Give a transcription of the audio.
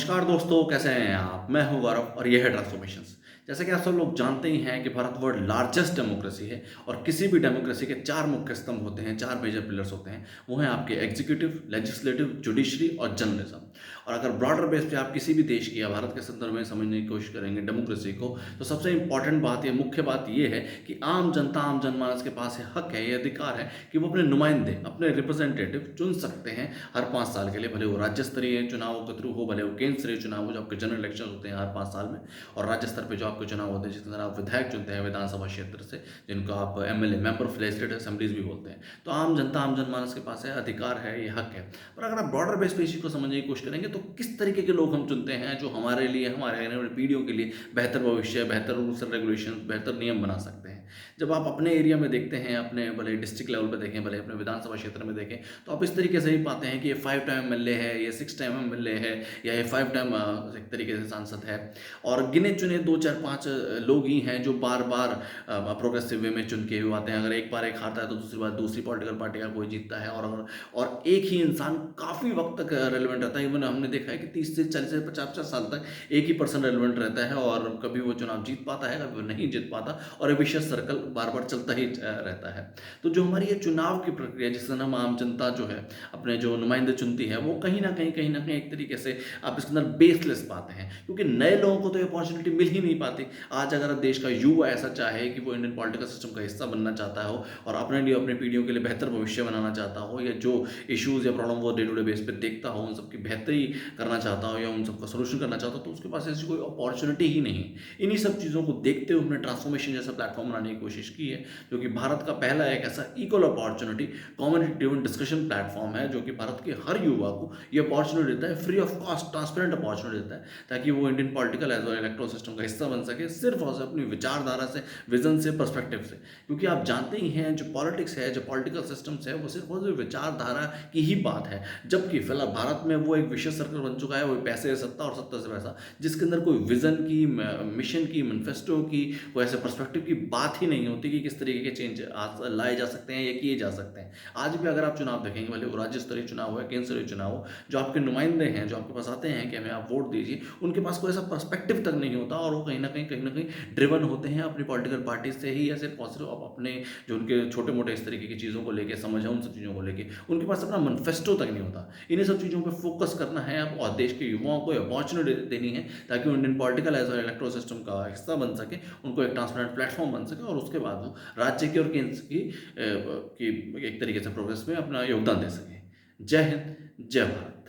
नमस्कार दोस्तों, कैसे हैं आप? मैं हूं गौरव और ये है ट्रांसफॉर्मेशंस। जैसे कि आप सब लोग जानते ही हैं कि भारत वर्ल्ड लार्जेस्ट डेमोक्रेसी है और किसी भी डेमोक्रेसी के 4 मुख्य स्तंभ होते हैं, 4 मेजर पिलर्स होते हैं। वो हैं आपके एग्जीक्यूटिव, लेजिस्लेटिव, जुडिशरी और जर्नलिज्म। और अगर ब्रॉडर बेस पे आप किसी भी देश की या भारत के संदर्भ में समझने की कोशिश करेंगे डेमोक्रेसी को, तो सबसे इंपॉर्टेंट बात या मुख्य बात ये है कि आम जनता, आम जनमानस के पास ये हक है, ये अधिकार है कि वो अपने नुमाइंदे, अपने रिप्रेजेंटेटिव चुन सकते हैं हर 5 साल के लिए। भले वो राज्य स्तरीय चुनाव के थ्रू हो, भले वो केंद्र स्तरीय चुनाव हो, जो आपके जनरल इलेक्शन होते हैं हर 5 साल में, और राज्य स्तर पे जो आपके चुनाव होते हैं जिसके अंदर आप विधायक चुनते हैं विधानसभा क्षेत्र से, जिनको आप MLA, member of legislative assemblies भी बोलते हैं। तो आम जनता, आम जनमानस के पास है, अधिकार है, ये हक है। पर अगर आप ब्रॉडर बेस पे इसी को समझने की कोशिश करेंगे तो किस तरीके के लोग हम चुनते हैं जो हमारे लिए, हमारे आने वाली पीढ़ियों के लिए बेहतर भविष्य, बेहतर रूल्स एंड रेगुलेशन, बेहतर नियम बना सकते हैं। जब आप अपने एरिया में देखते हैं, अपने भले डिस्ट्रिक्ट लेवल पे देखें, भले अपने विधानसभा क्षेत्र में देखें, तो आप इस तरीके से ही पाते हैं कि ये 5 टाइम एमएलए है, ये 6 टाइम एमएलए है, या ये 5 टाइम एक तरीके से सांसद है। और गिने चुने 2, 4, 5 लोग ही हैं जो बार-बार प्रोग्रेसिव वे में चुन के हुए आते हैं। अगर एक बार एक हारता है तो दूसरी बार दूसरी पॉलिटिकल पार्टी का कोई जीतता है, और एक ही इंसान काफ़ी वक़्त तक रेलेवेंट रहता है। इवन हमने देखा है कि 30 से 40 से 50-50 साल तक एक ही पर्सन रेलेवेंट रहता है और कभी वो चुनाव जीत पाता है, कभी वो नहीं जीत पाता, और ये विशेष सर्कल बार-बार चलता ही रहता है। तो जो हमारी ये चुनाव की प्रक्रिया जिससे हम आम जनता जो है अपने जो नुमाइंदे चुनती है, वो कहीं न कहीं एक तरीके से आप इसके अंदर बेसलेस पाते हैं, क्योंकि नए लोगों को तो ये अपॉर्चुनिटी मिल ही नहीं पाती। आज अगर देश का युवा ऐसा चाहे कि वो इंडियन पॉलिटिकल सिस्टम का हिस्सा बनना चाहता हो और अपने लिए, अपनी पीढ़ियों के लिए बेहतर भविष्य बनाना चाहता हो, या जो इश्यूज़ या प्रॉब्लम वो डे टू डे बेस पे देखता हो, उन सबकी बेहतरी करना चाहता हो या उन सबका सॉल्यूशन करना चाहता हो, तो उसके पास ऐसी कोई अपॉर्चुनिटी ही नहीं है। इन्हीं सब चीज़ों को देखते हुए हमने ट्रांसफॉर्मेशन जैसा प्लेटफॉर्म बनाने की कोशिश की है, जो कि भारत का पहला एक ऐसा equal opportunity community driven discussion platform है, जो कि भारत के हर युवा को ये अपॉर्चुनिटी देता है, free of cost transparent opportunity देता है, ताकि वो Indian political as well electoral system का हिस्सा बन सके, सिर्फ और सिर्फ अपनी विचारधारा से, विजन से, पर्सपेक्टिव से। क्योंकि आप जानते ही हैं जो पॉलिटिक्स है, जो पॉलिटिकल सिस्टम्स है, वो सिर्फ और सिर्फ विचारधारा की ही बात है। जबकि फिलहाल भारत में वो एक विशेष सर्कल बन चुका है, वो पैसे से सत्ता और सत्ता से पैसा, जिसके अंदर कोई विजन की, मिशन की, मैनिफेस्टो की, कोई ऐसे पर्सपेक्टिव की बात ही नहीं होती कि किस तरीके के चेंज लाए जा सकते हैं या किए जा सकते हैं। आज भी अगर आप चुनाव देखेंगे, भले वो राज्य स्तरीय चुनाव हो या केंद्र स्तरीय चुनाव हो, जो आपके नुमाइंदे हैं, जो आपके पास आते हैं कि हमें आप वोट दीजिए, उनके पास कोई ऐसा पर्सपेक्टिव तक नहीं होता, और वो कहीं न कहीं ड्रिवन होते हैं अपनी पॉलिटिकल पार्टी से ही, या सिर्फ और सिर्फ अपने जो उनके छोटे-मोटे इस तरीके की चीज़ों को लेके समझ है, उन सब चीज़ों को लेके उनके पास अपना मैनिफेस्टो तक नहीं होता। इन्हीं सब चीज़ों पे फोकस करना है अब, और देश के युवाओं को अपॉर्चुनिटी देनी है, ताकि वो Indian political as well electoral system का हिस्सा बन सके, उनको एक ट्रांसपेरेंट प्लेटफॉर्म बन सके, और उसके बाद वो राज्य की और केंद्र की एक तरीके से प्रोग्रेस में अपना योगदान दे सकें। जय हिंद, जय भारत।